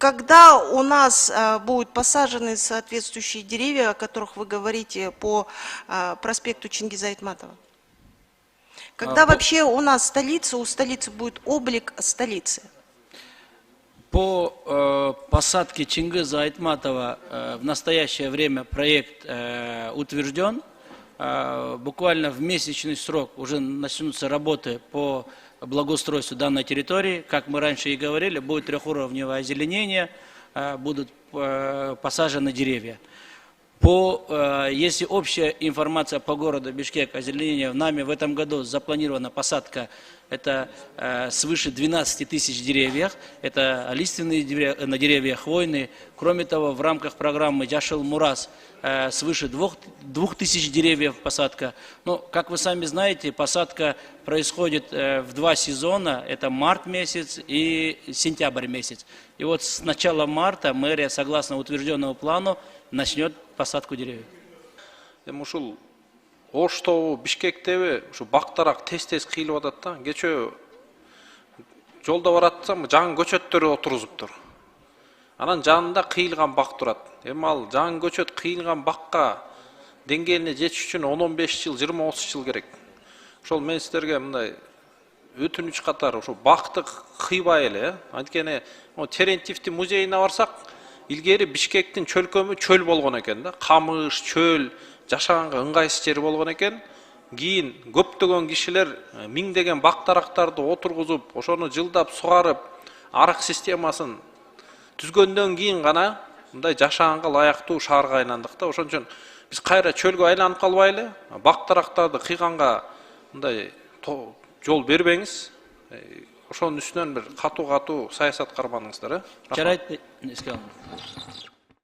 когда у нас будут посажены соответствующие деревья, о которых вы говорите по проспекту Ч.Айтматова? Когда вообще у нас столица, у столицы будет облик столицы? По посадке Ч.Айтматова в настоящее время проект утвержден. Буквально в месячный срок уже начнутся работы по благоустройству данной территории. Как мы раньше и говорили, будет трехуровневое озеленение, будут посажены деревья. Если общая информация по городу Бишкек, озеленение, нами в этом году запланирована посадка, это свыше 12 тысяч деревьев, это лиственные деревья, хвойные. Кроме того, в рамках программы «Жашыл Мурас» свыше 2000 деревьев посадка. Но, как вы сами знаете, посадка происходит в 2 сезона, это март месяц и сентябрь месяц. И вот с начала марта мэрия, согласно утвержденному плану, начнет посадку деревьев. Ушул Оштоо, Бишкектеби ушу бактарак тез-тез кыйылып атат да. Кече жолдо баратсам жаңы көчөттөр отургузуптур. Анан жанында кыйылган бак турат. Эми ал жаңы көчөт кыйылган бакка деңгээлине жетиш үчүн 10-15 жыл, 20-30 жыл керек. Ошол мен силерге мындай өтүнүч катары ушу бакты кыйбай эле, анткени Терентьевдин музейине барсак, илгери Бишкектин чөлкөмү чөл болгон экен да, камыш, чөл, жашаганга ыңгайсыз жери болгон экен. Кийин көптөгөн кишилер миңдеген бак-дарактарды отургузуп, ошону жылдап сугарып, арык системасын түзгөндөн кийин гана мындай жашаганга ылайыктуу шаарга айландык да. Ошон үчүн биз кайра чөлгө айланып калбайлы, бак-дарактарды кыйганга мындай жол бербеңиз. Ошонун үстүнөн бир катуу саясат карманыңыздар, Жарайт, эске алыңыз.